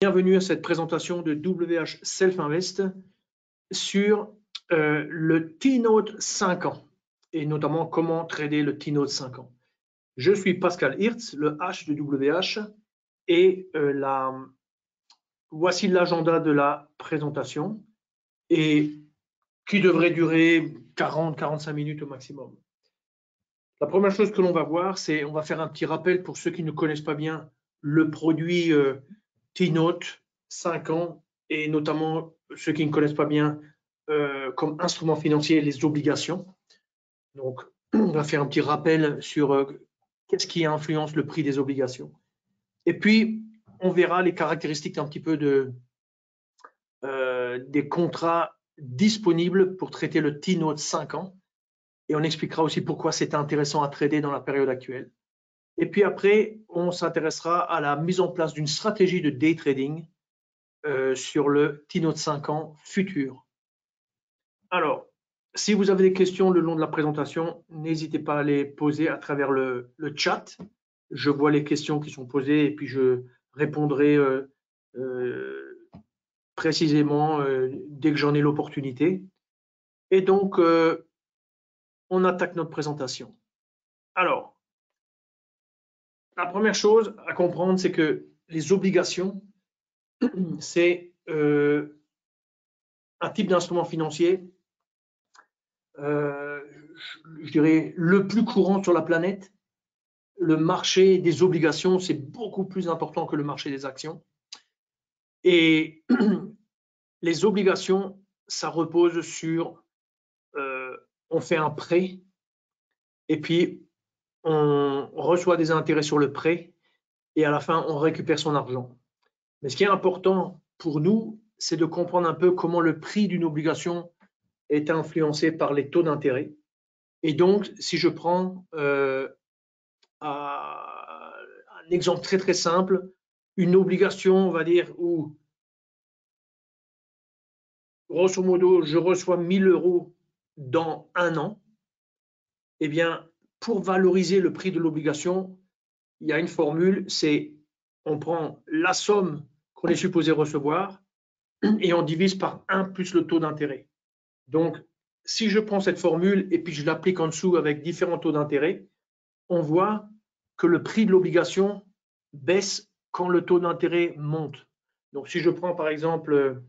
Bienvenue à cette présentation de WH Self Invest sur le T-Note 5 ans et notamment comment trader le T-Note 5 ans. Je suis Pascal Hirtz, le H de WH et voici l'agenda de la présentation et qui devrait durer 40-45 minutes au maximum. La première chose que l'on va voir, c'est on va faire un petit rappel pour ceux qui ne connaissent pas bien le produit T-Note 5 ans et notamment ceux qui ne connaissent pas bien comme instrument financier les obligations. Donc, on va faire un petit rappel sur qu'est-ce qui influence le prix des obligations. Et puis, on verra les caractéristiques un petit peu des contrats disponibles pour traiter le T-Note 5 ans. Et on expliquera aussi pourquoi c'est intéressant à trader dans la période actuelle. Et puis après, on s'intéressera à la mise en place d'une stratégie de day trading sur le T-Note 5 ans futur. Alors, si vous avez des questions le long de la présentation, n'hésitez pas à les poser à travers le chat. Je vois les questions qui sont posées et puis je répondrai précisément dès que j'en ai l'opportunité. Et donc, on attaque notre présentation. Alors, la première chose à comprendre, c'est que les obligations, c'est un type d'instrument financier, je dirais, le plus courant sur la planète. Le marché des obligations, c'est beaucoup plus important que le marché des actions. Et les obligations, ça repose sur, on fait un prêt et puis on reçoit des intérêts sur le prêt et à la fin, on récupère son argent. Mais ce qui est important pour nous, c'est de comprendre un peu comment le prix d'une obligation est influencé par les taux d'intérêt. Et donc, si je prends un exemple très très simple, une obligation, on va dire, où grosso modo, je reçois 1 000 € dans un an, eh bien, pour valoriser le prix de l'obligation, il y a une formule, c'est on prend la somme qu'on est supposé recevoir et on divise par 1 plus le taux d'intérêt. Donc, si je prends cette formule et puis je l'applique en dessous avec différents taux d'intérêt, on voit que le prix de l'obligation baisse quand le taux d'intérêt monte. Donc, si je prends par exemple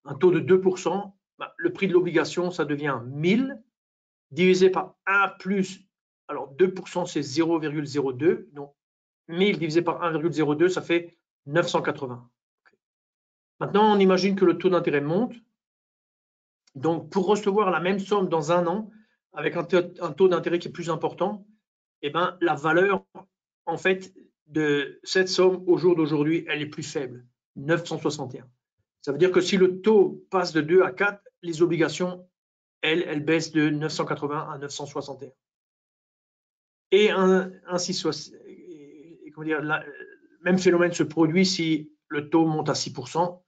un taux de 2%, le prix de l'obligation, ça devient 1000 divisé par 1 plus, alors 2% c'est 0,02, donc 1000 divisé par 1,02, ça fait 980. Maintenant, on imagine que le taux d'intérêt monte. Donc, pour recevoir la même somme dans un an, avec un taux d'intérêt qui est plus important, eh ben, la valeur, en fait, de cette somme au jour d'aujourd'hui, elle est plus faible, 961. Ça veut dire que si le taux passe de 2 à 4, les obligations, elles baissent de 980 à 961. Et ainsi soit, comment dire, le même phénomène se produit si le taux monte à 6%.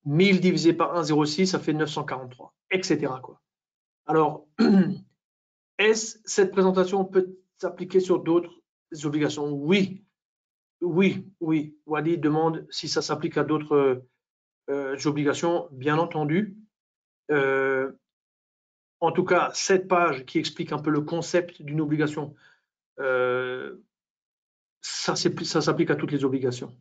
1000 divisé par 1,06, ça fait 943, etc. quoi. Alors, est-ce cette présentation peut s'appliquer sur d'autres obligations? Oui, oui, oui. Wadi demande si ça s'applique à d'autres obligations, bien entendu. En tout cas, cette page qui explique un peu le concept d'une obligation, ça s'applique à toutes les obligations.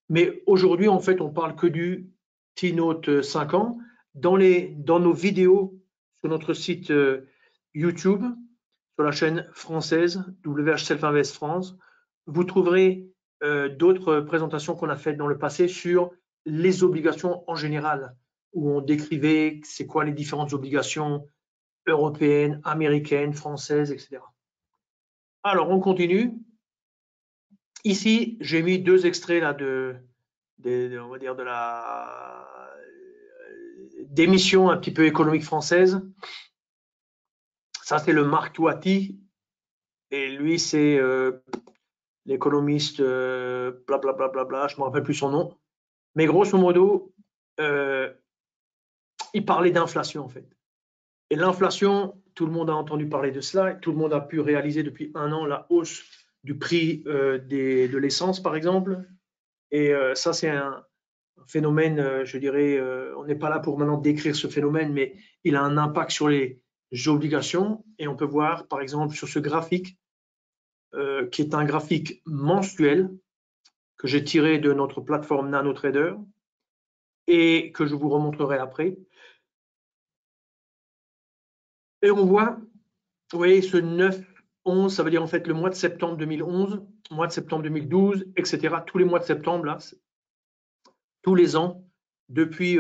Mais aujourd'hui, en fait, on parle que du T-Note 5 ans. Dans nos vidéos sur notre site YouTube, sur la chaîne française WH Self Invest France, vous trouverez d'autres présentations qu'on a faites dans le passé sur les obligations en général, où on décrivait c'est quoi les différentes obligations européennes, américaines, françaises, etc. Alors, on continue. Ici, j'ai mis 2 extraits là on va dire d'émissions un petit peu économiques françaises. Ça, c'est le Marc Toiti. Et lui, c'est l'économiste blablabla, je ne me rappelle plus son nom. Mais grosso modo, il parlait d'inflation en fait. Et l'inflation, tout le monde a entendu parler de cela. Tout le monde a pu réaliser depuis un an la hausse du prix de l'essence, par exemple. Et ça, c'est un phénomène, je dirais, on n'est pas là pour maintenant décrire ce phénomène, mais il a un impact sur les obligations. Et on peut voir, par exemple, sur ce graphique, qui est un graphique mensuel que j'ai tiré de notre plateforme NanoTrader et que je vous remontrerai après. Et on voit, vous voyez, ce 9-11, ça veut dire en fait le mois de septembre 2011, mois de septembre 2012, etc. Tous les mois de septembre, là, tous les ans, depuis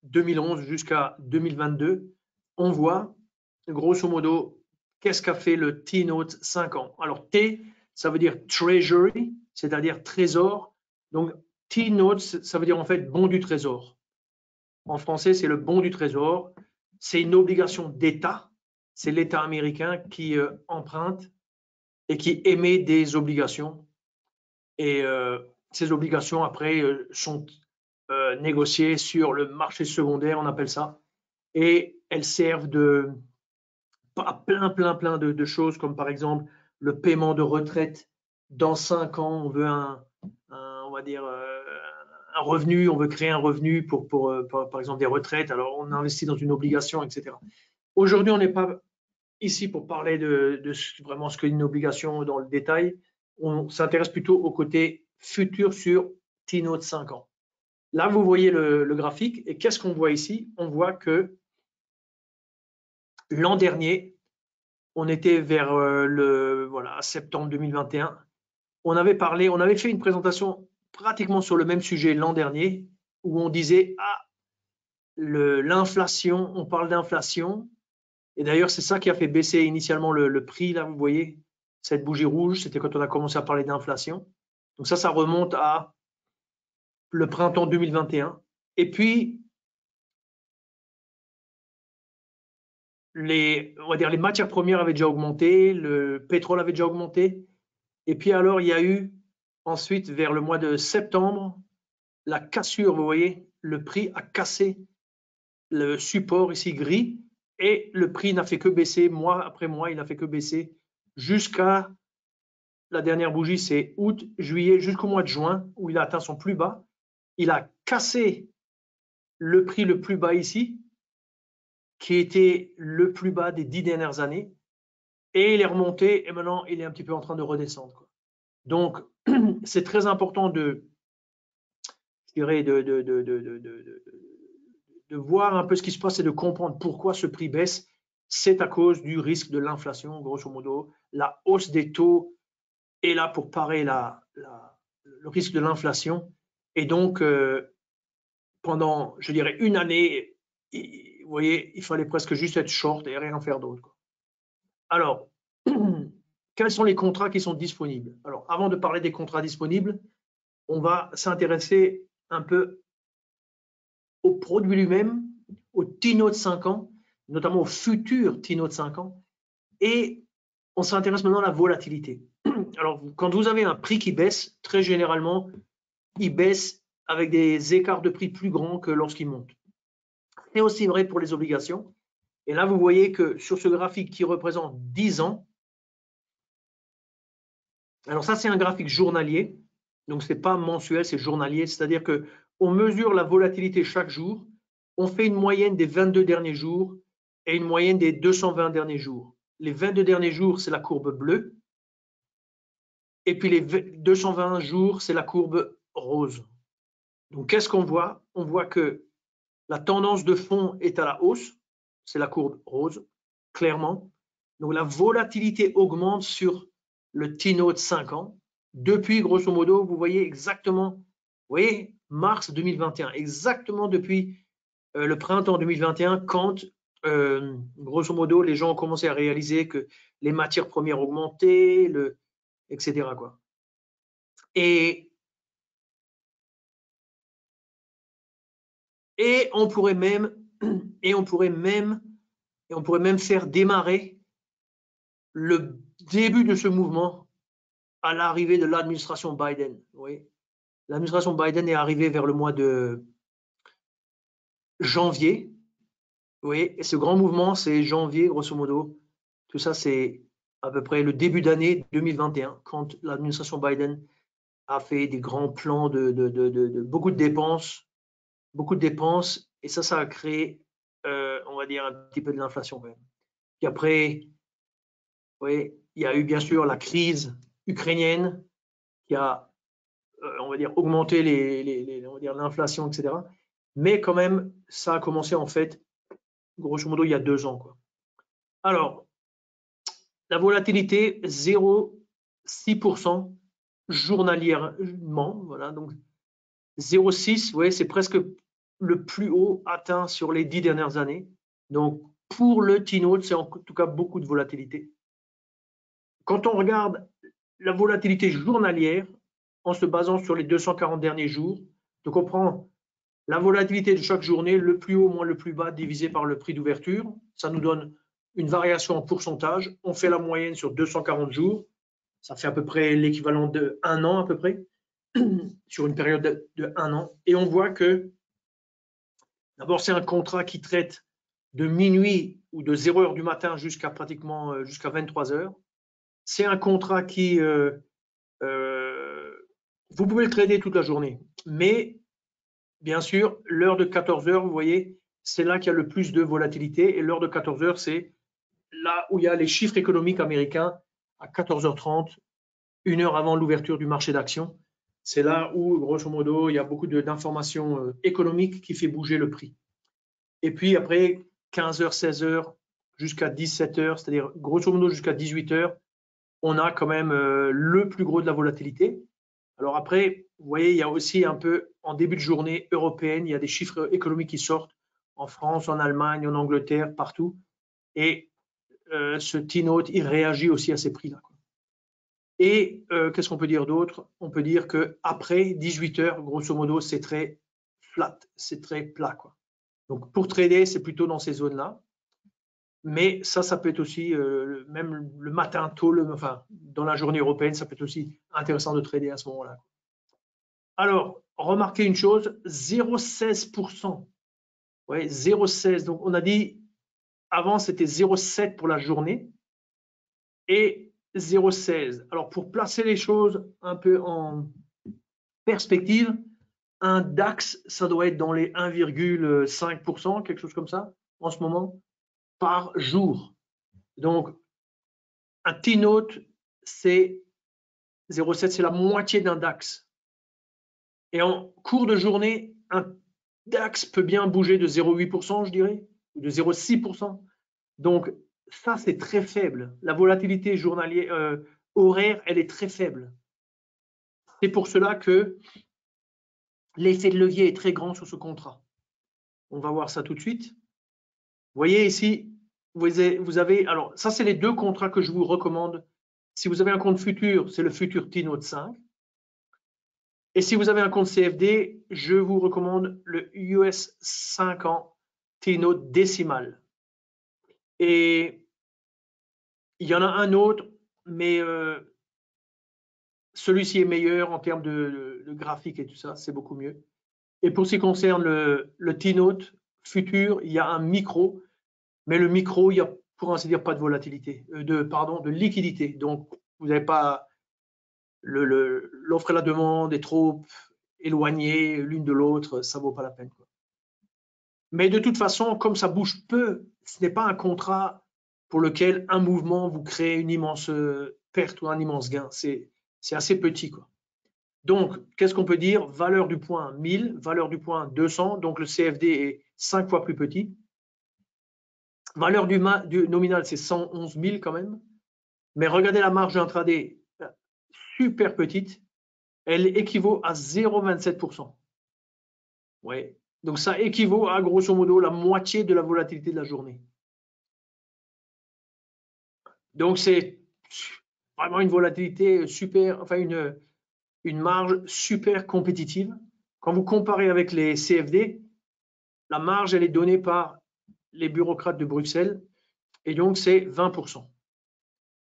2011 jusqu'à 2022, on voit, grosso modo, qu'est-ce qu'a fait le T-Note 5 ans. Alors, T, ça veut dire Treasury, c'est-à-dire trésor. Donc, T-Note, ça veut dire en fait bon du trésor. En français, c'est le bon du trésor. C'est une obligation d'État. C'est l'État américain qui emprunte et qui émet des obligations. Et ces obligations, après, sont négociées sur le marché secondaire, on appelle ça. Et elles servent à plein de choses, comme par exemple le paiement de retraite. Dans 5 ans, on veut on va dire, un revenu, on veut créer un revenu pour par exemple, des retraites. Alors, on investit dans une obligation, etc. Aujourd'hui, on n'est pas ici pour parler de vraiment ce qu'est une obligation dans le détail. On s'intéresse plutôt au côté futur sur T-Note 5 ans. Là, vous voyez le graphique. Et qu'est-ce qu'on voit ici? On voit que l'an dernier, on était vers septembre 2021. On avait fait une présentation pratiquement sur le même sujet l'an dernier, où on disait l'inflation, on parle d'inflation. Et d'ailleurs, c'est ça qui a fait baisser initialement le prix. Là, vous voyez, cette bougie rouge, c'était quand on a commencé à parler d'inflation. Donc ça remonte à le printemps 2021. Et puis, on va dire, les matières premières avaient déjà augmenté, le pétrole avait déjà augmenté. Et puis alors, il y a eu ensuite, vers le mois de septembre, la cassure, vous voyez, le prix a cassé le support ici gris et le prix n'a fait que baisser, mois après mois, il n'a fait que baisser jusqu'à la dernière bougie, c'est août, juillet, jusqu'au mois de juin, où il a atteint son plus bas. Il a cassé le prix le plus bas ici, qui était le plus bas des 10 dernières années, et il est remonté, et maintenant, il est un petit peu en train de redescendre, quoi. Donc, c'est très important de voir un peu ce qui se passe et de comprendre pourquoi ce prix baisse. C'est à cause du risque de l'inflation, grosso modo. La hausse des taux est là pour parer le risque de l'inflation. Et donc, pendant, je dirais, une année, vous voyez, il fallait presque juste être short et rien faire d'autre. Alors, quels sont les contrats qui sont disponibles? Alors, avant de parler des contrats disponibles, on va s'intéresser un peu au produit lui-même, au T-Note 5 ans, notamment au futur T-Note 5 ans, et on s'intéresse maintenant à la volatilité. Alors, quand vous avez un prix qui baisse, très généralement, il baisse avec des écarts de prix plus grands que lorsqu'il monte. C'est aussi vrai pour les obligations. Et là, vous voyez que sur ce graphique qui représente 10 ans, alors ça, c'est un graphique journalier, donc ce n'est pas mensuel, c'est journalier, c'est-à-dire qu'on mesure la volatilité chaque jour, on fait une moyenne des 22 derniers jours et une moyenne des 220 derniers jours. Les 22 derniers jours, c'est la courbe bleue, et puis les 220 jours, c'est la courbe rose. Donc, qu'est-ce qu'on voit? On voit que la tendance de fond est à la hausse, c'est la courbe rose, clairement. Donc, la volatilité augmente sur le T-Note 5 ans. Depuis, grosso modo, vous voyez exactement, vous voyez, mars 2021, exactement depuis le printemps 2021, quand, grosso modo, les gens ont commencé à réaliser que les matières premières augmentaient, etc., quoi. Et on pourrait même faire démarrer le début de ce mouvement à l'arrivée de l'administration Biden. Oui. L'administration Biden est arrivée vers le mois de janvier. Oui, et ce grand mouvement, c'est janvier, grosso modo. Tout ça, c'est à peu près le début d'année 2021, quand l'administration Biden a fait des grands plans de beaucoup de dépenses, et ça a créé, on va dire, un petit peu de l'inflation quand même. Puis après, oui, il y a eu bien sûr la crise ukrainienne qui a, on va dire, augmenté on va dire, l'inflation, etc. Mais quand même, ça a commencé en fait, grosso modo, il y a 2 ans, quoi. Alors, la volatilité, 0,6% journalièrement, voilà, donc 0,6, vous voyez, c'est presque le plus haut atteint sur les 10 dernières années. Donc, pour le T-Note, c'est en tout cas beaucoup de volatilité. Quand on regarde la volatilité journalière, en se basant sur les 240 derniers jours, donc on prend la volatilité de chaque journée, le plus haut moins le plus bas, divisé par le prix d'ouverture, ça nous donne une variation en pourcentage. On fait la moyenne sur 240 jours, ça fait à peu près l'équivalent de 1 an à peu près, sur une période de 1 an. Et on voit que, d'abord, c'est un contrat qui traite de minuit ou de 0 heure du matin jusqu'à pratiquement jusqu'à 23 heures. C'est un contrat qui, vous pouvez le trader toute la journée, mais bien sûr, l'heure de 14 heures, vous voyez, c'est là qu'il y a le plus de volatilité, et l'heure de 14 heures, c'est là où il y a les chiffres économiques américains à 14h30, 1 heure avant l'ouverture du marché d'actions. C'est là où, grosso modo, il y a beaucoup d'informations économiques qui fait bouger le prix. Et puis après, 15h, 16h, jusqu'à 17h, c'est-à-dire grosso modo jusqu'à 18h, on a quand même le plus gros de la volatilité. Alors après, vous voyez, il y a aussi un peu, en début de journée européenne, il y a des chiffres économiques qui sortent en France, en Allemagne, en Angleterre, partout. Et ce T-Note, il réagit aussi à ces prix-là. Et qu'est-ce qu'on peut dire d'autre? On peut dire qu'après 18 heures, grosso modo, c'est très flat, c'est très plat, quoi. Donc pour trader, c'est plutôt dans ces zones-là. Mais ça peut être aussi, même le matin tôt, enfin, dans la journée européenne, ça peut être aussi intéressant de trader à ce moment-là. Alors, remarquez une chose, 0,16%. Ouais, 0,16. Donc, on a dit, avant, c'était 0,7 pour la journée et 0,16. Alors, pour placer les choses un peu en perspective, un DAX, ça doit être dans les 1,5%, quelque chose comme ça, en ce moment, par jour. Donc, un T-Note, c'est 0,7, c'est la moitié d'un DAX. Et en cours de journée, un DAX peut bien bouger de 0,8%, je dirais, ou de 0,6%. Donc, ça, c'est très faible. La volatilité journalière, horaire, elle est très faible. C'est pour cela que l'effet de levier est très grand sur ce contrat. On va voir ça tout de suite. Vous voyez ici, vous avez, alors ça, c'est les 2 contrats que je vous recommande. Si vous avez un compte futur, c'est le futur T-Note 5. Et si vous avez un compte CFD, je vous recommande le US 5 ans T-Note décimal. Et il y en a un autre, mais celui-ci est meilleur en termes de graphique et tout ça, c'est beaucoup mieux. Et pour ce qui concerne le T-Note futur, il y a un micro, mais le micro, il y a pour ainsi dire pas de volatilité, de liquidité. Donc, vous n'avez pas l'offre et la demande est trop éloignées l'une de l'autre, ça ne vaut pas la peine, quoi. Mais de toute façon, comme ça bouge peu, ce n'est pas un contrat pour lequel un mouvement vous crée une immense perte ou un immense gain. C'est assez petit, quoi. Donc, qu'est-ce qu'on peut dire? Valeur du point 1000, valeur du point 200, donc le CFD est 5 fois plus petit. Valeur du nominal, c'est 111 000 quand même. Mais regardez la marge intraday, super petite. Elle équivaut à 0,27%. Ouais. Donc, ça équivaut à grosso modo la moitié de la volatilité de la journée. Donc, c'est vraiment une volatilité super, enfin une marge super compétitive. Quand vous comparez avec les CFD, la marge, elle est donnée par les bureaucrates de Bruxelles et donc c'est 20%.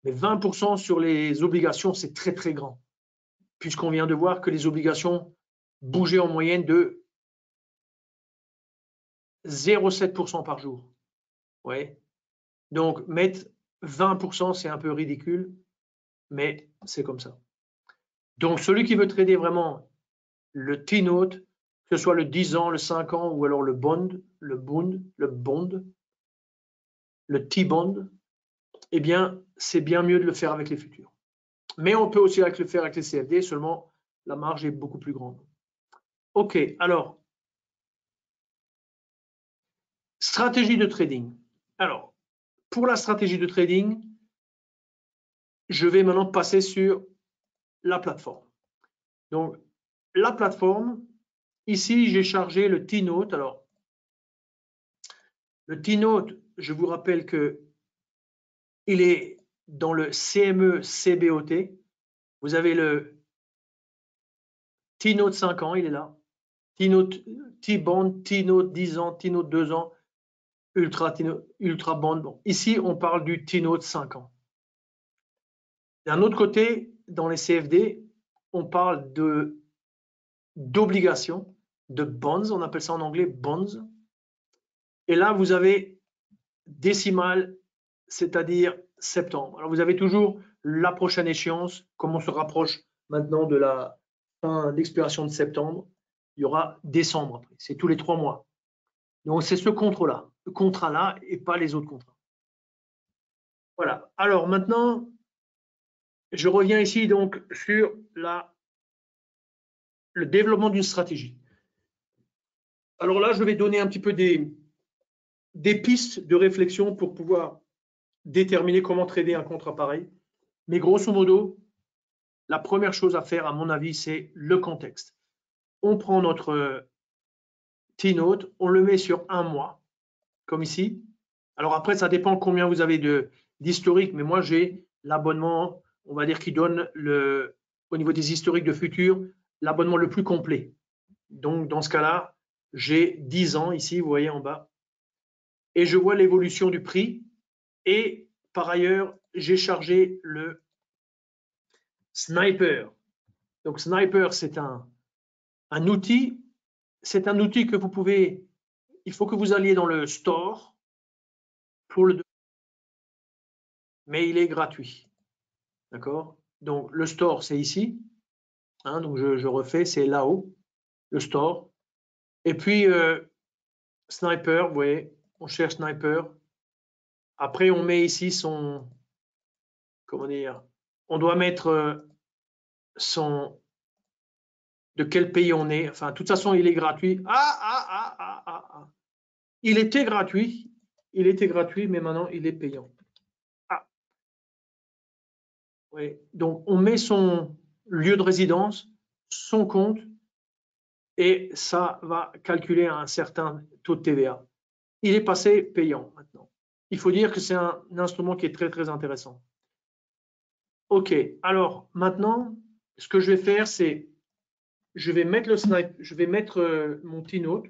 Mais 20% sur les obligations, c'est très très grand, puisqu'on vient de voir que les obligations bougeaient en moyenne de 0,7% par jour. Ouais. Donc mettre 20%, c'est un peu ridicule, mais c'est comme ça. Donc, celui qui veut trader vraiment le T-note, que ce soit le 10 ans, le 5 ans ou alors le bond, le T-bond, eh bien, c'est bien mieux de le faire avec les futurs. Mais on peut aussi le faire avec les CFD, seulement la marge est beaucoup plus grande. OK, alors, stratégie de trading. Alors, pour la stratégie de trading, je vais maintenant passer sur la plateforme. Donc, la plateforme, ici, j'ai chargé le T-note. Alors, le T-note, je vous rappelle que il est dans le CME CBOT. Vous avez le T-note 5 ans, il est là. T-note, T-bond, T-note 10 ans, T-note 2 ans, ultra bond. Bon, ici, on parle du T-note 5 ans. D'un autre côté, dans les CFD, on parle d'obligations, de bonds, on appelle ça en anglais bonds. Et là, vous avez décimale, c'est-à-dire septembre. Alors, vous avez toujours la prochaine échéance, comme on se rapproche maintenant de la fin d'expiration de septembre, il y aura décembre après. C'est tous les 3 mois. Donc, c'est ce contrat-là et pas les autres contrats. Voilà. Alors, maintenant, je reviens ici donc sur le développement d'une stratégie. Alors là, je vais donner un petit peu des pistes de réflexion pour pouvoir déterminer comment trader un contrat pareil. Mais grosso modo, la première chose à faire, à mon avis, c'est le contexte. On prend notre T-note, on le met sur un mois, comme ici. Alors après, ça dépend combien vous avez d'historique, mais moi, j'ai l'abonnement, on va dire, qui donne au niveau des historiques de futurs, l'abonnement le plus complet. Donc, dans ce cas-là, j'ai 10 ans ici, vous voyez en bas, et je vois l'évolution du prix. Et par ailleurs, j'ai chargé le Sniper. Donc, Sniper, c'est un outil. C'est un outil que vous pouvez. Il faut que vous alliez dans le store pour le. Mais il est gratuit. D'accord? Donc, le store, c'est ici. Hein, donc, je refais, c'est là-haut, le store. Et puis, Sniper, vous voyez, on cherche Sniper. Après, on met ici son. Comment dire? On doit mettre son. De quel pays on est. Enfin, de toute façon, il est gratuit. Il était gratuit. Il était gratuit, mais maintenant, il est payant. Ah. Oui. Donc, on met son lieu de résidence, son compte, et ça va calculer un certain taux de TVA. Il est passé payant maintenant. Il faut dire que c'est un instrument qui est très, très intéressant. OK. Alors, maintenant, ce que je vais faire, c'est je vais mettre le snipe, je vais mettre mon T-note.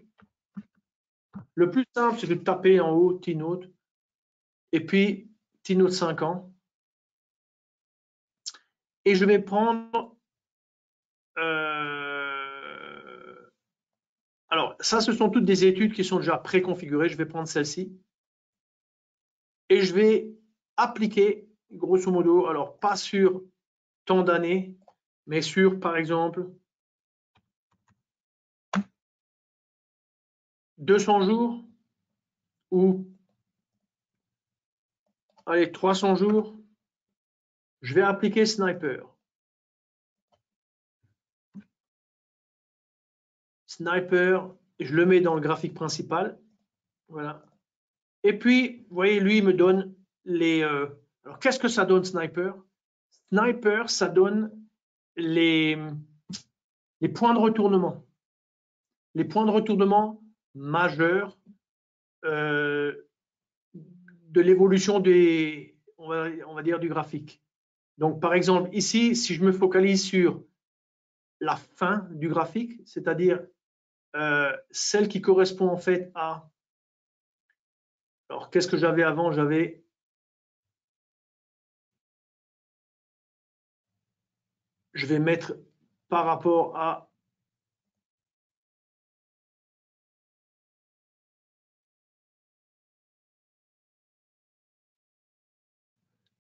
Le plus simple, c'est de taper en haut T-note et puis T-note 5 ans. Et je vais prendre. Alors, ça, ce sont toutes des études qui sont déjà préconfigurées. Je vais prendre celle-ci. Et je vais appliquer, grosso modo, alors pas sur tant d'années, mais sur, par exemple, 200 jours ou, allez, 300 jours. Je vais appliquer Sniper. Sniper, je le mets dans le graphique principal. Voilà. Et puis, vous voyez, lui, il me donne les. Alors, qu'est-ce que ça donne, Sniper? Sniper, ça donne les points de retournement. Les points de retournement majeurs de l'évolution des, on va dire, du graphique. Donc, par exemple, ici, si je me focalise sur la fin du graphique, c'est-à-dire celle qui correspond en fait à. Alors, qu'est-ce que j'avais avant? J'avais. Je vais mettre par rapport à.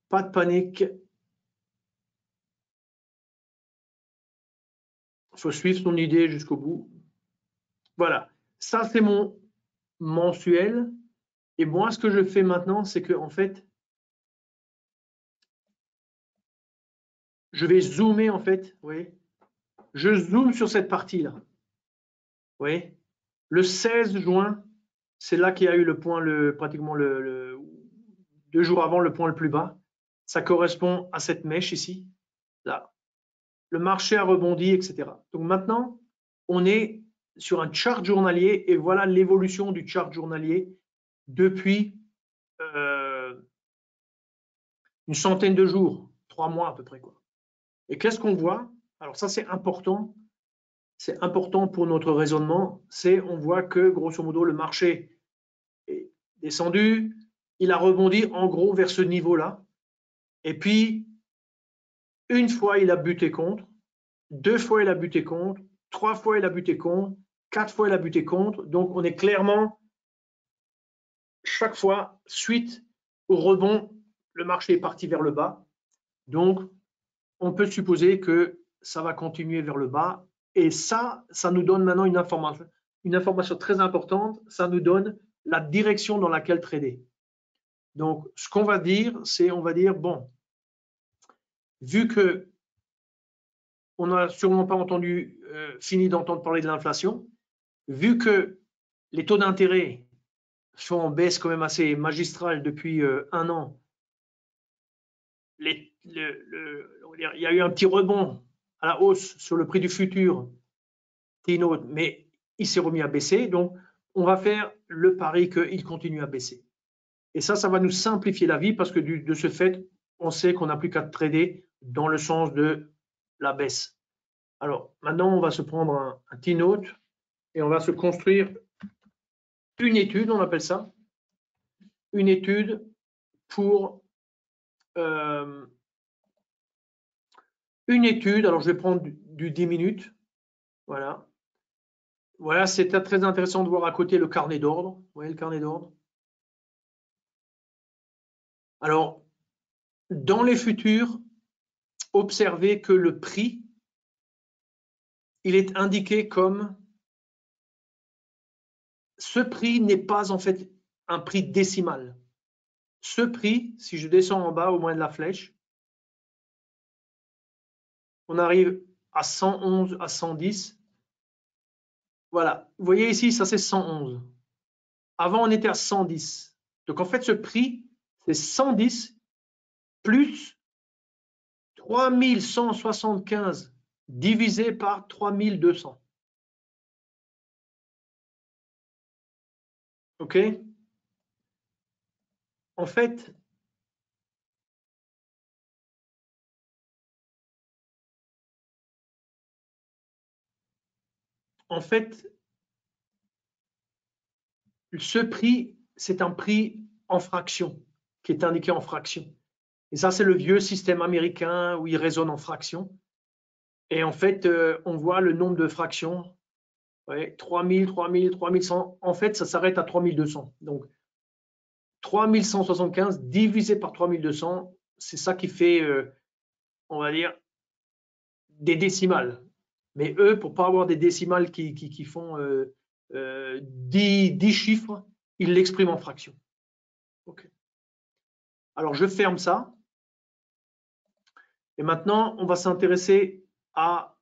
Pas de panique. faut suivre son idée jusqu'au bout. Voilà, ça c'est mon mensuel. Et moi, ce que je fais maintenant, c'est que en fait, je vais zoomer en fait. Vous voyez, je zoome sur cette partie-là. Vous voyez, le 16 juin, c'est là qu'il y a eu le point, pratiquement 2 jours avant, le point le plus bas. Ça correspond à cette mèche ici, là. Le marché a rebondi, etc. Donc maintenant, on est sur un chart journalier et voilà l'évolution du chart journalier depuis une centaine de jours, 3 mois à peu près, quoi. Et qu'est-ce qu'on voit? Alors ça, c'est important pour notre raisonnement, on voit que grosso modo, le marché est descendu, il a rebondi en gros vers ce niveau-là, et puis une fois il a buté contre, 2 fois il a buté contre, 3 fois il a buté contre, 4 fois il a buté contre, donc on est clairement, chaque fois, suite au rebond, le marché est parti vers le bas, donc on peut supposer que ça va continuer vers le bas. Et ça nous donne maintenant une information très importante. Ça nous donne la direction dans laquelle trader. Donc, ce qu'on va dire, on va dire, bon, vu que on n'a sûrement pas fini d'entendre parler de l'inflation, vu que les taux d'intérêt sont en baisse quand même assez magistrale depuis 1 an, il y a eu un petit rebond à la hausse sur le prix du futur, mais il s'est remis à baisser, donc on va faire le pari qu'il continue à baisser. Et ça va nous simplifier la vie parce que de ce fait, on sait qu'on n'a plus qu'à trader dans le sens de la baisse. Alors maintenant, on va se prendre un T-note et on va se construire une étude, on appelle ça, une étude pour une étude. Alors je vais prendre du 10 minutes, voilà. Voilà, c'est très intéressant de voir à côté le carnet d'ordre. Vous voyez le carnet d'ordre? Alors, dans les futurs, observez que le prix, il est indiqué comme ce prix n'est pas en fait un prix décimal. Ce prix, si je descends en bas au moins de la flèche, on arrive à 111, à 110. Voilà, vous voyez ici, ça c'est 111. Avant, on était à 110. Donc en fait, ce prix, c'est 110 plus 3175 divisé par 3200. OK? En fait, ce prix, c'est un prix en fraction, qui est indiqué en fraction. Et ça, c'est le vieux système américain où il résonne en fraction. Et en fait, on voit le nombre de fractions. Ouais, 3000, 3000, 3100. En fait, ça s'arrête à 3200. Donc, 3175 divisé par 3200, c'est ça qui fait, on va dire, des décimales. Mais eux, pour ne pas avoir des décimales qui font 10 chiffres, ils l'expriment en fractions. Okay. Alors, je ferme ça. Et maintenant, on va s'intéresser à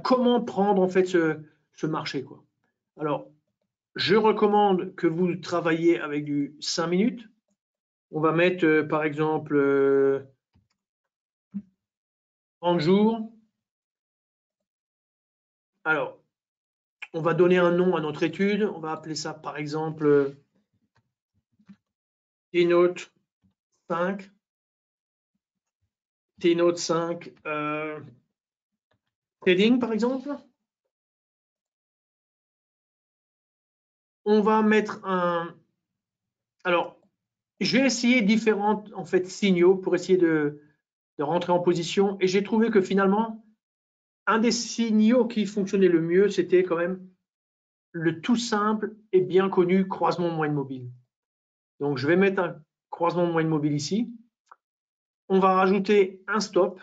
comment prendre en fait ce marché, quoi. Alors, je recommande que vous travailliez avec du 5 minutes. On va mettre, par exemple, 30 jours. Alors, on va donner un nom à notre étude. On va appeler ça, par exemple, T-note 5. T-note 5. Trading, par exemple. On va mettre un... Alors, je vais essayer différents en fait, signaux pour essayer de rentrer en position. Et j'ai trouvé que finalement, un des signaux qui fonctionnait le mieux, c'était quand même le tout simple et bien connu croisement moyenne mobile. Donc, je vais mettre un croisement moyenne mobile ici. On va rajouter un stop.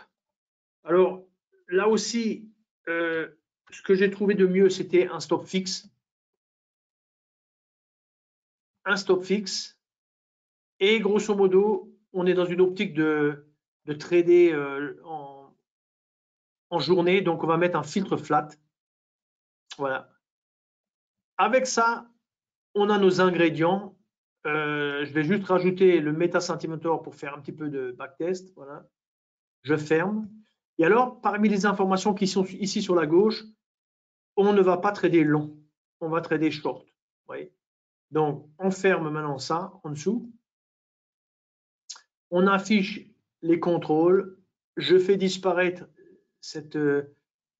Alors, là aussi, ce que j'ai trouvé de mieux, c'était un stop fixe. Un stop fixe. Et grosso modo, on est dans une optique de trader en journée. Donc, on va mettre un filtre flat. Voilà. Avec ça, on a nos ingrédients. Je vais juste rajouter le MetaCentimeter pour faire un petit peu de backtest. Voilà. Je ferme. Et alors, parmi les informations qui sont ici sur la gauche, on ne va pas trader long. On va trader short. Vous voyez. Donc, on ferme maintenant ça en dessous. On affiche les contrôles. Je fais disparaître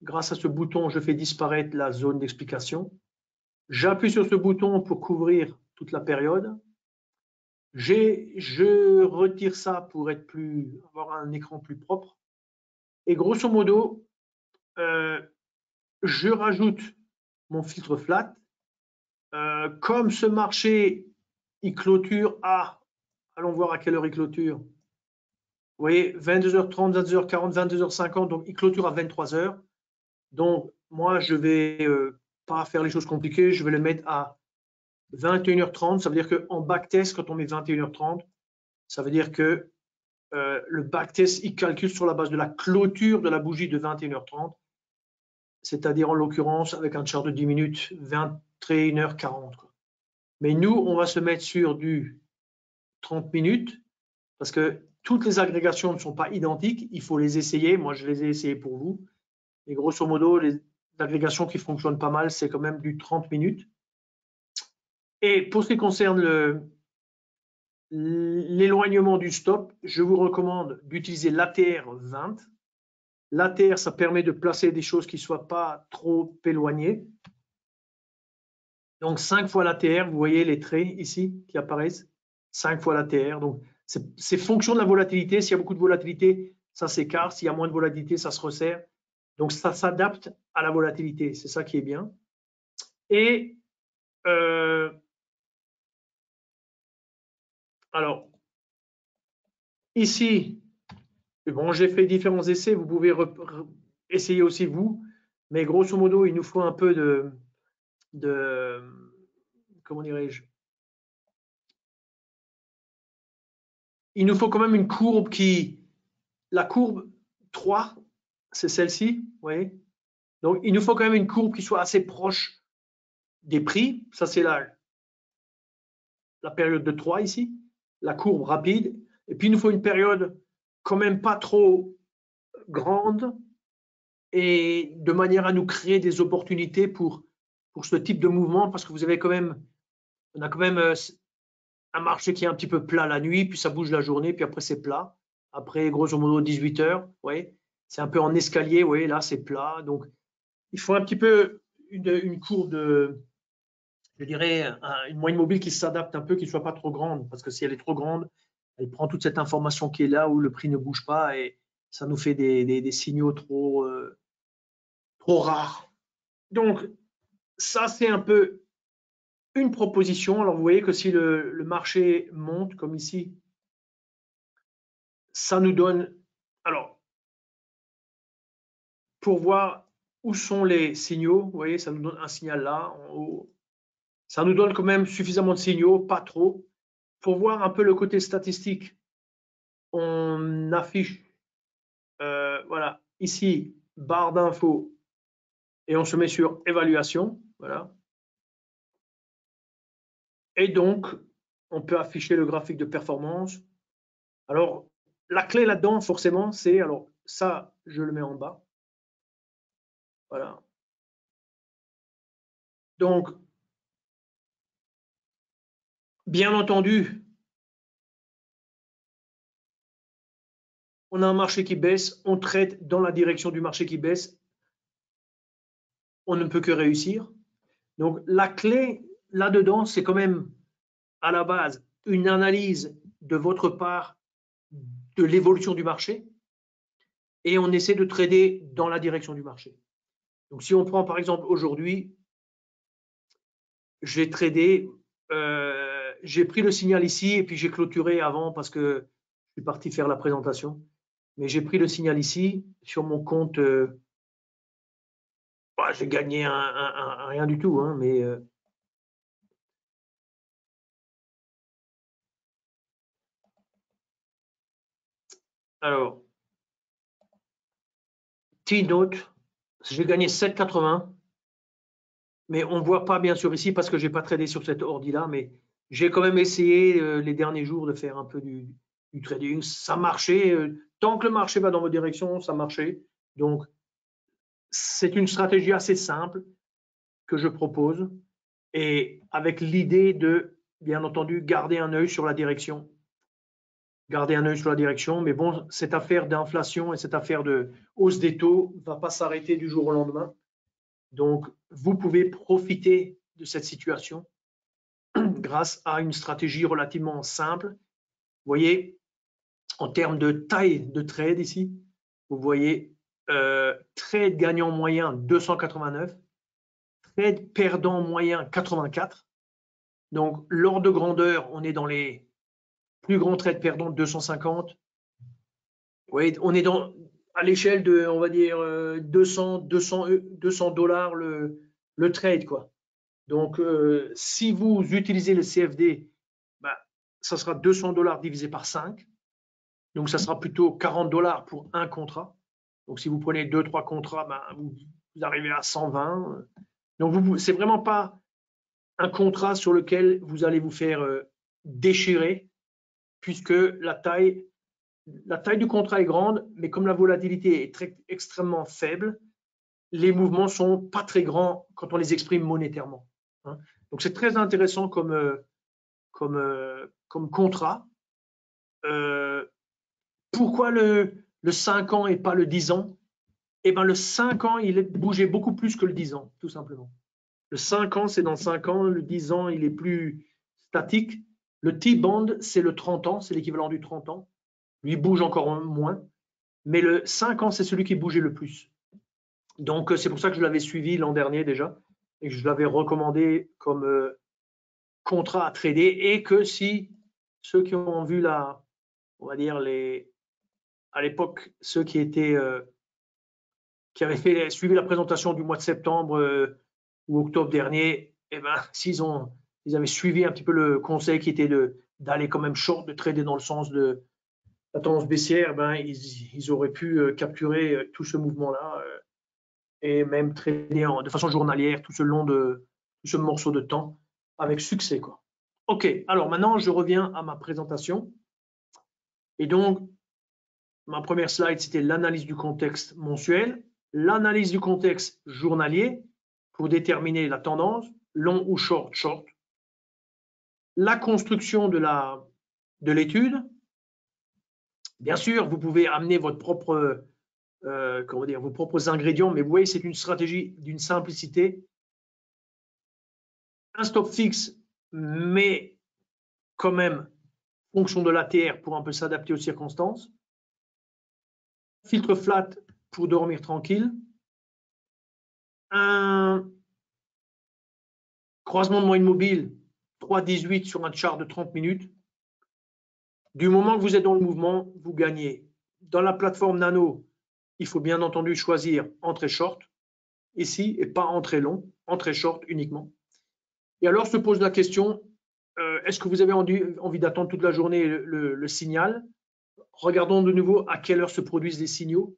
grâce à ce bouton, je fais disparaître la zone d'explication. J'appuie sur ce bouton pour couvrir toute la période. Je retire ça pour avoir un écran plus propre. Et grosso modo, je rajoute mon filtre flat. Comme ce marché, il clôture allons voir à quelle heure il clôture. Vous voyez, 22h30, 22h40, 22h50, donc il clôture à 23h. Donc, moi, je ne vais pas faire les choses compliquées, je vais le mettre à 21h30. Ça veut dire qu'en backtest, quand on met 21h30, ça veut dire que le backtest, il calcule sur la base de la clôture de la bougie de 21h30, c'est-à-dire en l'occurrence, avec un chart de 10 minutes, 21h40. Mais nous, on va se mettre sur du 30 minutes parce que toutes les agrégations ne sont pas identiques. Il faut les essayer. Moi, je les ai essayées pour vous. Et grosso modo, les agrégations qui fonctionnent pas mal, c'est quand même du 30 minutes. Et pour ce qui concerne l'éloignement du stop, je vous recommande d'utiliser l'ATR 20. L'ATR, ça permet de placer des choses qui ne soient pas trop éloignées. Donc, 5 fois l'ATR, vous voyez les traits ici qui apparaissent. 5 fois l'ATR. Donc, c'est fonction de la volatilité. S'il y a beaucoup de volatilité, ça s'écarte. S'il y a moins de volatilité, ça se resserre. Donc, ça s'adapte à la volatilité. C'est ça qui est bien. Et alors, ici, bon, j'ai fait différents essais. Vous pouvez essayer aussi vous. Mais grosso modo, il nous faut un peu de comment dirais-je? Il nous faut quand même une courbe la courbe 3, c'est celle-ci, vous voyez. Donc, il nous faut quand même une courbe qui soit assez proche des prix. Ça, c'est la période de 3 ici, la courbe rapide. Et puis, il nous faut une période quand même pas trop grande et de manière à nous créer des opportunités pour ce type de mouvement parce que on a quand même un marché qui est un petit peu plat la nuit, puis ça bouge la journée, puis après c'est plat. Après, grosso modo, 18 heures, vous voyez, c'est un peu en escalier, vous voyez, là c'est plat. Donc, il faut un petit peu une courbe je dirais, une moyenne mobile qui s'adapte un peu, qui ne soit pas trop grande, parce que si elle est trop grande, elle prend toute cette information qui est là où le prix ne bouge pas et ça nous fait des signaux trop rares. Donc, ça, c'est un peu une proposition. Alors, vous voyez que si le marché monte, comme ici, ça nous donne, alors, pour voir où sont les signaux, vous voyez, ça nous donne un signal là, en haut. Ça nous donne quand même suffisamment de signaux, pas trop. Pour voir un peu le côté statistique, on affiche, voilà, ici, barre d'infos, et on se met sur évaluation, voilà. Et donc, on peut afficher le graphique de performance. Alors, la clé là-dedans, forcément, c'est, alors ça, je le mets en bas. Voilà. Donc, bien entendu, on a un marché qui baisse, on traite dans la direction du marché qui baisse, on ne peut que réussir. Donc, la clé là-dedans, c'est quand même à la base une analyse de votre part de l'évolution du marché et on essaie de trader dans la direction du marché. Donc, si on prend par exemple aujourd'hui, j'ai tradé, j'ai pris le signal ici et puis j'ai clôturé avant parce que je suis parti faire la présentation. mais j'ai pris le signal ici sur mon compte. J'ai gagné rien du tout, hein, mais alors, T-Note, j'ai gagné 7,80, mais on ne voit pas bien sûr ici parce que je n'ai pas tradé sur cette ordi-là, mais j'ai quand même essayé les derniers jours de faire un peu du trading. Ça marchait. Tant que le marché va dans votre direction, ça marchait. Donc, c'est une stratégie assez simple que je propose et avec l'idée de, bien entendu, garder un œil sur la direction. Garder un œil sur la direction, mais bon, cette affaire d'inflation et cette affaire de hausse des taux ne va pas s'arrêter du jour au lendemain. Donc, vous pouvez profiter de cette situation grâce à une stratégie relativement simple. Vous voyez, en termes de taille de trade ici, vous voyez trade gagnant moyen 289, trade perdant moyen 84. Donc, l'ordre de grandeur, on est dans les plus grands trades perdants 250. Vous voyez, on est à l'échelle de, on va dire, 200 dollars le trade, quoi. Donc, si vous utilisez le CFD, bah, ça sera 200 dollars divisé par 5. Donc, ça sera plutôt 40 dollars pour un contrat. Donc, si vous prenez 2-3 contrats, bah, vous arrivez à 120. Donc, c'est vraiment pas un contrat sur lequel vous allez vous faire déchirer, puisque la taille du contrat est grande, mais comme la volatilité est extrêmement faible, les mouvements sont pas très grands quand on les exprime monétairement. Hein. Donc, c'est très intéressant comme contrat. Pourquoi le 5 ans et pas le 10 ans? Eh bien, le 5 ans, il bougeait beaucoup plus que le 10 ans, tout simplement. Le 5 ans, c'est dans 5 ans. Le 10 ans, il est plus statique. Le T-bond, c'est le 30 ans, c'est l'équivalent du 30 ans. Lui, il bouge encore moins. Mais le 5 ans, c'est celui qui bougeait le plus. Donc, c'est pour ça que je l'avais suivi l'an dernier déjà et que je l'avais recommandé comme contrat à trader et que si ceux qui ont vu on va dire à l'époque, ceux qui avaient suivi la présentation du mois de septembre ou octobre dernier, eh ben, ils avaient suivi un petit peu le conseil qui était d'aller quand même short, de trader dans le sens de la tendance baissière, ben, ils auraient pu capturer tout ce mouvement-là et même trader de façon journalière tout ce morceau de temps avec succès, quoi. OK, alors maintenant, je reviens à ma présentation. Et donc, ma première slide, c'était l'analyse du contexte mensuel, l'analyse du contexte journalier pour déterminer la tendance, long ou short, short, la construction de l'étude. Bien sûr, vous pouvez amener vos propres ingrédients, mais vous voyez, c'est une stratégie d'une simplicité. Un stop fixe, mais quand même fonction de l'ATR pour un peu s'adapter aux circonstances. Filtre flat pour dormir tranquille. Un croisement de moyenne mobile 3,18 sur un chart de 30 minutes. Du moment que vous êtes dans le mouvement, vous gagnez. Dans la plateforme Nano, il faut bien entendu choisir entrée short ici et pas entrée long, entrée short uniquement. Et alors se pose la question, est-ce que vous avez envie d'attendre toute la journée le signal? Regardons de nouveau à quelle heure se produisent les signaux.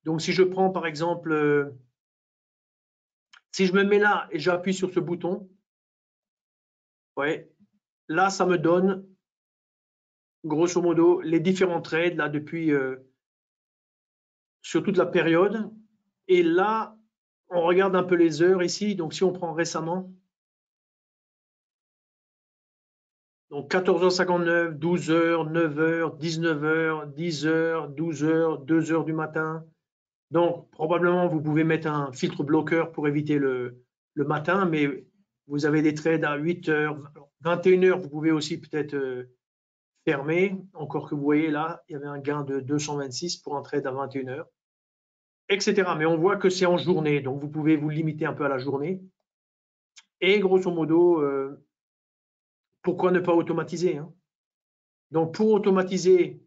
Donc si je prends par exemple, si je me mets là et j'appuie sur ce bouton, ouais, là ça me donne grosso modo les différents trades là depuis sur toute la période. Et là, on regarde un peu les heures ici. Donc si on prend récemment, donc 14h59, 12h, 9h, 19h, 10h, 12h, 2h du matin. Donc probablement vous pouvez mettre un filtre bloqueur pour éviter le matin, mais vous avez des trades à 8h, 21h, vous pouvez aussi peut-être fermer. Encore que vous voyez là, il y avait un gain de 226 pour un trade à 21h, etc. Mais on voit que c'est en journée, donc vous pouvez vous limiter un peu à la journée. Et grosso modo, pourquoi ne pas automatiser, hein? Donc pour automatiser,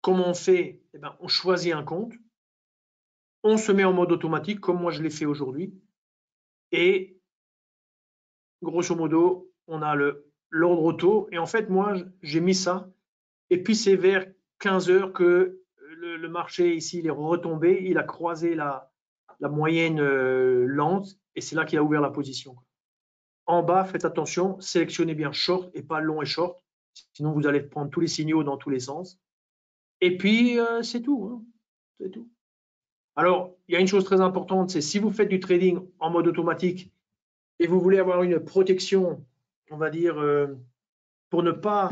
comment on fait? Eh ben, on choisit un compte, on se met en mode automatique, comme moi je l'ai fait aujourd'hui, et grosso modo, on a l'ordre auto. Et en fait, moi, j'ai mis ça, et puis c'est vers 15 heures que le marché ici, il est retombé, il a croisé la moyenne lente, et c'est là qu'il a ouvert la position. En bas, faites attention, sélectionnez bien short et pas long et short, sinon vous allez prendre tous les signaux dans tous les sens. Et puis, c'est tout, hein. C'est tout. Alors, il y a une chose très importante, c'est si vous faites du trading en mode automatique et vous voulez avoir une protection, on va dire, pour ne pas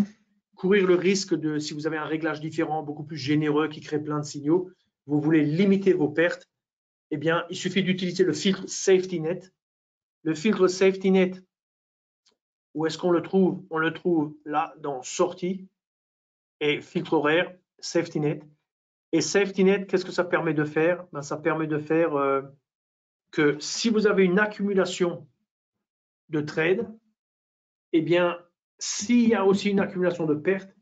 courir le risque de, si vous avez un réglage différent, beaucoup plus généreux, qui crée plein de signaux, vous voulez limiter vos pertes, eh bien, il suffit d'utiliser le filtre Safety Net. Le filtre Safety Net, où est-ce qu'on le trouve? On le trouve là, dans Sortie et filtre horaire, Safety Net. Et Safety Net, qu'est-ce que ça permet de faire? Ben, ça permet de faire que si vous avez une accumulation de trades, eh bien, s'il y a aussi une accumulation de pertes,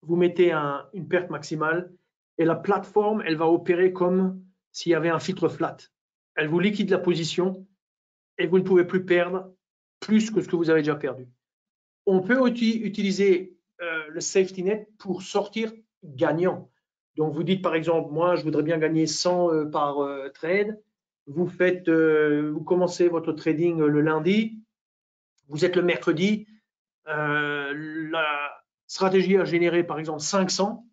vous mettez une perte maximale et la plateforme, elle va opérer comme s'il y avait un filtre flat. Elle vous liquide la position et vous ne pouvez plus perdre plus que ce que vous avez déjà perdu. On peut aussi utiliser le safety net pour sortir gagnant. Donc, vous dites par exemple, moi, je voudrais bien gagner 100 par trade. Vous commencez votre trading le lundi. Vous êtes le mercredi. La stratégie a généré par exemple 500.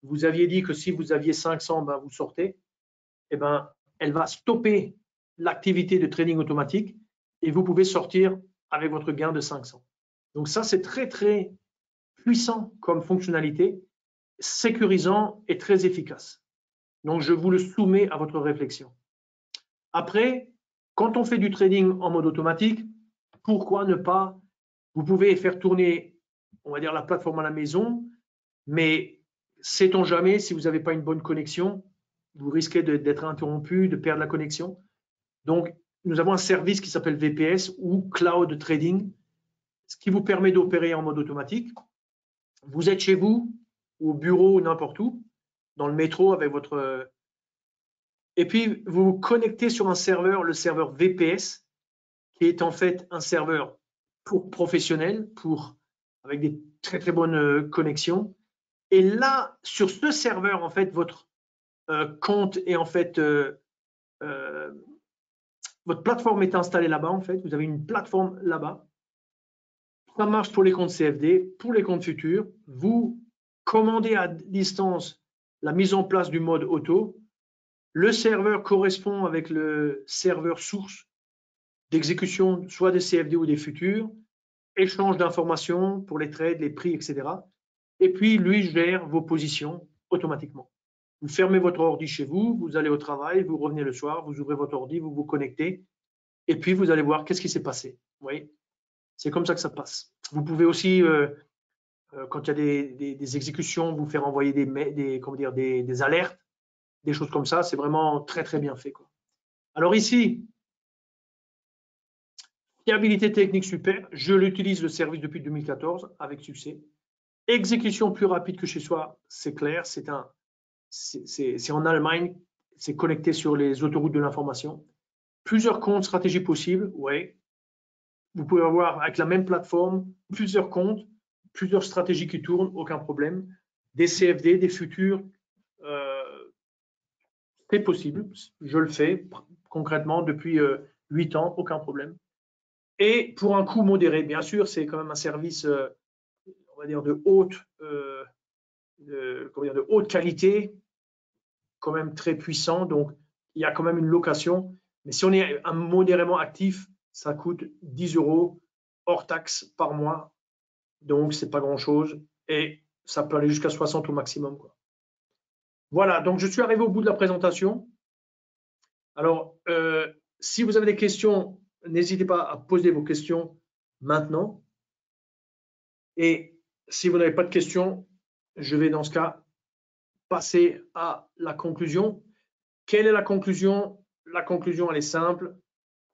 Vous aviez dit que si vous aviez 500, ben, vous sortez. Eh ben, elle va stopper l'activité de trading automatique et vous pouvez sortir avec votre gain de 500. Donc ça, c'est très, très puissant comme fonctionnalité, sécurisant et très efficace. Donc, je vous le soumets à votre réflexion. Après, quand on fait du trading en mode automatique, pourquoi ne pas? Vous pouvez faire tourner, on va dire, la plateforme à la maison, mais sait-on jamais, si vous n'avez pas une bonne connexion, vous risquez d'être interrompu, de perdre la connexion. Donc, nous avons un service qui s'appelle VPS ou Cloud Trading, ce qui vous permet d'opérer en mode automatique. Vous êtes chez vous, au bureau ou n'importe où, dans le métro avec votre... Et puis, vous vous connectez sur un serveur, le serveur VPS, qui est en fait un serveur pour professionnels, avec des très, très bonnes connexions. Et là, sur ce serveur, en fait, votre compte est en fait... votre plateforme est installée là-bas, en fait. Vous avez une plateforme là-bas. Ça marche pour les comptes CFD, pour les comptes futurs. Vous commandez à distance la mise en place du mode auto. Le serveur correspond avec le serveur source d'exécution, soit des CFD ou des futurs, échange d'informations pour les trades, les prix, etc. Et puis, lui gère vos positions automatiquement. Vous fermez votre ordi chez vous, vous allez au travail, vous revenez le soir, vous ouvrez votre ordi, vous vous connectez, et puis vous allez voir qu'est-ce qui s'est passé. Vous voyez, c'est comme ça que ça passe. Vous pouvez aussi, quand il y a des exécutions, vous faire envoyer des alertes, des choses comme ça. C'est vraiment très, très bien fait, quoi. Alors ici, fiabilité technique super. Je l'utilise le service depuis 2014 avec succès. Exécution plus rapide que chez soi, c'est clair. C'est en Allemagne, c'est connecté sur les autoroutes de l'information. Plusieurs comptes, stratégies possibles, ouais. Vous pouvez avoir avec la même plateforme plusieurs comptes, plusieurs stratégies qui tournent, aucun problème. Des CFD, des futurs, c'est possible. Je le fais concrètement depuis 8 ans, aucun problème. Et pour un coût modéré, bien sûr, c'est quand même un service, on va dire, de haute qualité, quand même très puissant. Donc, il y a quand même une location. Mais si on est modérément actif, ça coûte 10 € hors taxe par mois. Donc, ce n'est pas grand-chose. Et ça peut aller jusqu'à 60 au maximum, quoi. Voilà, donc je suis arrivé au bout de la présentation. Alors, si vous avez des questions, n'hésitez pas à poser vos questions maintenant. Et si vous n'avez pas de questions, je vais dans ce cas passer à la conclusion. Quelle est la conclusion? La conclusion, elle est simple.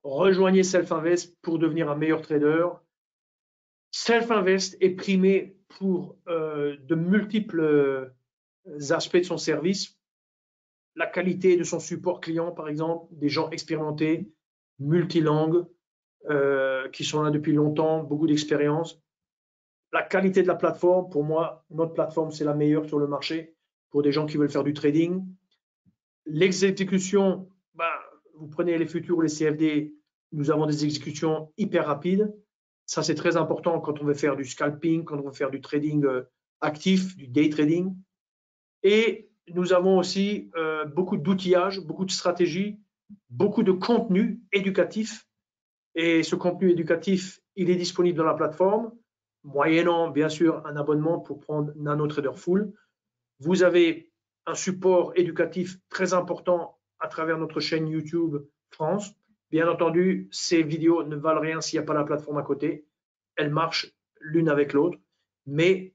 Rejoignez Self-Invest pour devenir un meilleur trader. Self-Invest est primé pour de multiples aspects de son service, la qualité de son support client, par exemple, des gens expérimentés, multilangues, qui sont là depuis longtemps, beaucoup d'expérience. La qualité de la plateforme, pour moi, notre plateforme, c'est la meilleure sur le marché pour des gens qui veulent faire du trading. L'exécution, vous prenez les futurs ou les CFD, nous avons des exécutions hyper rapides. Ça, c'est très important quand on veut faire du scalping, quand on veut faire du trading actif, du day trading. Et nous avons aussi beaucoup d'outillage, beaucoup de stratégies, beaucoup de contenu éducatif. Et ce contenu éducatif, il est disponible dans la plateforme, moyennant bien sûr un abonnement pour prendre NanoTrader Full. Vous avez un support éducatif très important à travers notre chaîne YouTube France. Bien entendu, ces vidéos ne valent rien s'il n'y a pas la plateforme à côté. Elles marchent l'une avec l'autre. Mais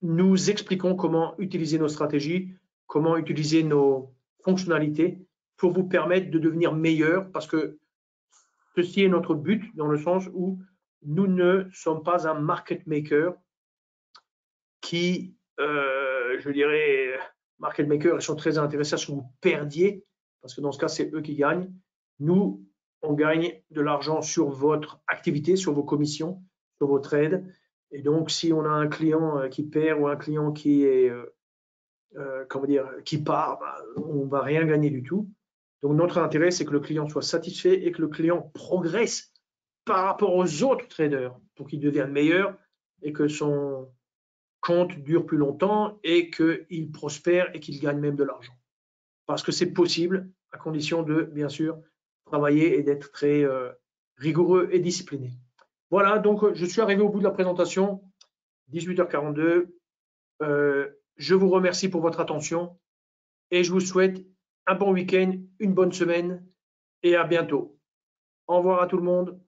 nous expliquons comment utiliser nos stratégies, comment utiliser nos fonctionnalités pour vous permettre de devenir meilleur, parce que ceci est notre but dans le sens où nous ne sommes pas un market maker qui, je dirais, market makers, ils sont très intéressés à ce que vous perdiez, parce que dans ce cas, c'est eux qui gagnent. Nous, on gagne de l'argent sur votre activité, sur vos commissions, sur vos trades. Et donc, si on a un client qui perd ou un client qui est, qui part, on ne va rien gagner du tout. Donc, notre intérêt, c'est que le client soit satisfait et que le client progresse par rapport aux autres traders pour qu'il devienne meilleur et que son compte dure plus longtemps et qu'il prospère et qu'il gagne même de l'argent. Parce que c'est possible, à condition de, bien sûr, travailler et d'être très rigoureux et discipliné. Voilà, donc je suis arrivé au bout de la présentation, 18h42. Je vous remercie pour votre attention et je vous souhaite un bon week-end, une bonne semaine et à bientôt. Au revoir à tout le monde.